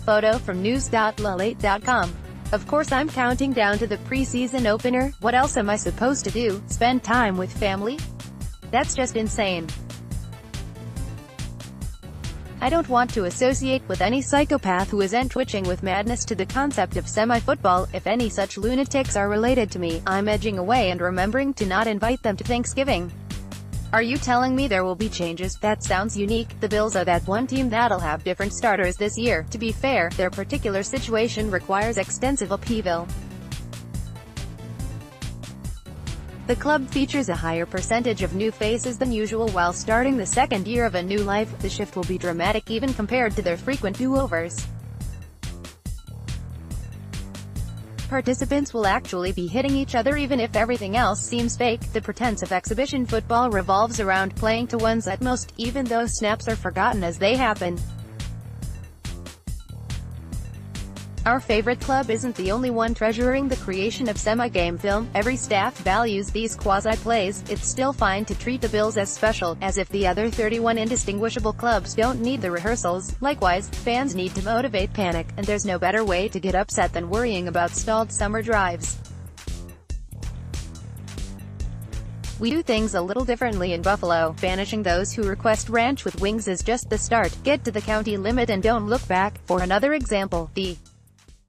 Photo from news.lunatics.com. Of course I'm counting down to the preseason opener. What else am I supposed to do? Spend time with family? That's just insane. I don't want to associate with any psychopath who isn't twitching with madness to the concept of semi-football. If any such lunatics are related to me, I'm edging away and remembering to not invite them to Thanksgiving. Are you telling me there will be changes? That sounds unique. The Bills are that one team that'll have different starters this year. To be fair, their particular situation requires extensive upheaval. The club features a higher percentage of new faces than usual while starting the second year of a new life. The shift will be dramatic even compared to their frequent do-overs. Participants will actually be hitting each other even if everything else seems fake. The pretense of exhibition football revolves around playing to one's utmost, even though snaps are forgotten as they happen. Our favorite club isn't the only one treasuring the creation of semi-game film. Every staff values these quasi-plays. It's still fine to treat the Bills as special, as if the other 31 indistinguishable clubs don't need the rehearsals. Likewise, fans need to motivate panic, and there's no better way to get upset than worrying about stalled summer drives. We do things a little differently in Buffalo. Banishing those who request ranch with wings is just the start. Get to the county limit and don't look back. For another example, the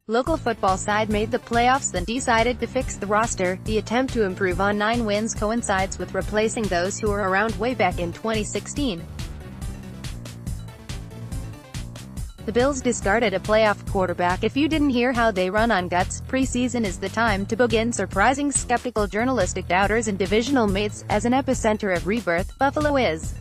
local football side made the playoffs then decided to fix the roster. The attempt to improve on 9 wins coincides with replacing those who were around way back in 2016. The Bills discarded a playoff quarterback. If you didn't hear how they run on guts, preseason is the time to begin surprising skeptical journalistic doubters and divisional mates. As an epicenter of rebirth, Buffalo is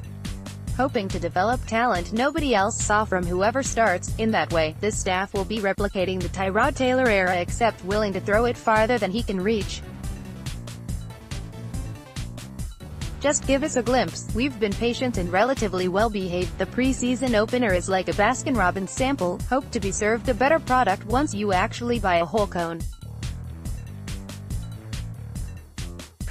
hoping to develop talent nobody else saw from whoever starts. In that way, this staff will be replicating the Tyrod Taylor era except willing to throw it farther than he can reach. Just give us a glimpse. We've been patient and relatively well-behaved. The preseason opener is like a Baskin-Robbins sample. Hope to be served a better product once you actually buy a whole cone.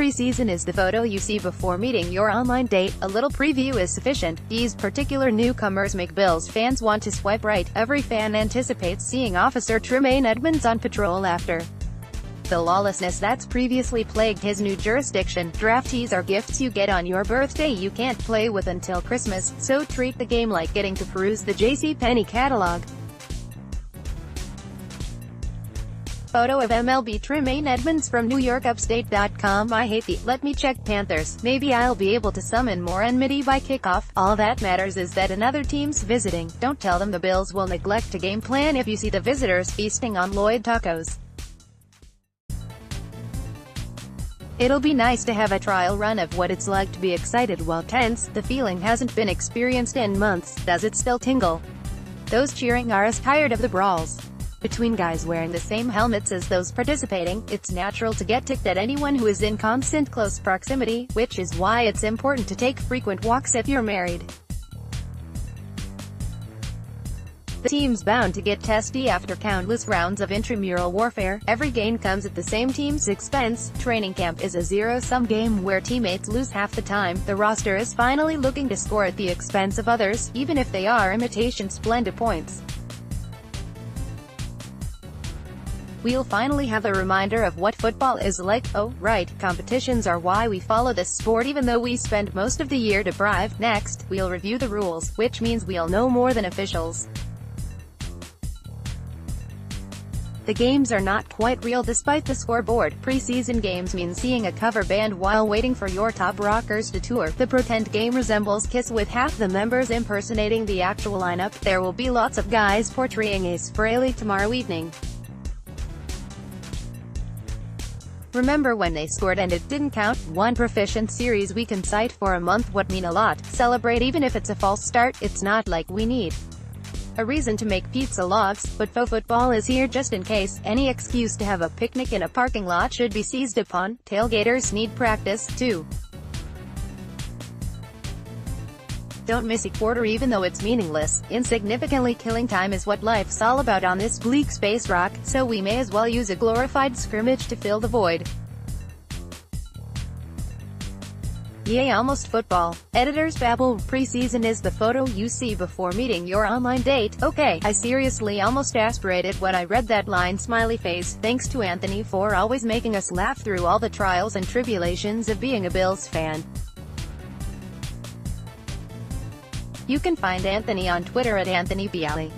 Preseason is the photo you see before meeting your online date. A little preview is sufficient. These particular newcomers make Bills fans want to swipe right. Every fan anticipates seeing Officer Tremaine Edmonds on patrol after the lawlessness that's previously plagued his new jurisdiction. Draftees are gifts you get on your birthday you can't play with until Christmas, so treat the game like getting to peruse the JCPenney catalog. Photo of MLB Tremaine Edmonds from NewYorkUpstate.com. I hate the let me check Panthers. Maybe I'll be able to summon more enmity by kickoff. All that matters is that another team's visiting. Don't tell them the Bills will neglect to game plan if you see the visitors feasting on Lloyd tacos. It'll be nice to have a trial run of what it's like to be excited while tense. The feeling hasn't been experienced in months. Does it still tingle? Those cheering are as tired of the brawls between guys wearing the same helmets as those participating. It's natural to get ticked at anyone who is in constant close proximity, which is why it's important to take frequent walks if you're married. The team's bound to get testy after countless rounds of intramural warfare. Every gain comes at the same team's expense. Training camp is a zero-sum game where teammates lose half the time. The roster is finally looking to score at the expense of others, even if they are imitation Splenda points. We'll finally have a reminder of what football is like. Oh, right, competitions are why we follow this sport even though we spend most of the year deprived. Next, we'll review the rules, which means we'll know more than officials. The games are not quite real despite the scoreboard. Preseason games mean seeing a cover band while waiting for your top rockers to tour. The pretend game resembles Kiss with half the members impersonating the actual lineup. There will be lots of guys portraying Ace Frehley tomorrow evening. Remember when they scored and it didn't count? One proficient series we can cite for a month would mean a lot. Celebrate even if it's a false start. It's not like we need a reason to make pizza logs, but faux football is here just in case. Any excuse to have a picnic in a parking lot should be seized upon. Tailgaters need practice, too. Don't miss a quarter even though it's meaningless. Insignificantly killing time is what life's all about on this bleak space rock, so we may as well use a glorified scrimmage to fill the void. Yay, almost football. Editors babble, preseason is the photo you see before meeting your online date. Okay, I seriously almost aspirated when I read that line, smiley face. Thanks to Anthony for always making us laugh through all the trials and tribulations of being a Bills fan. You can find Anthony on Twitter at Anthony Bialy.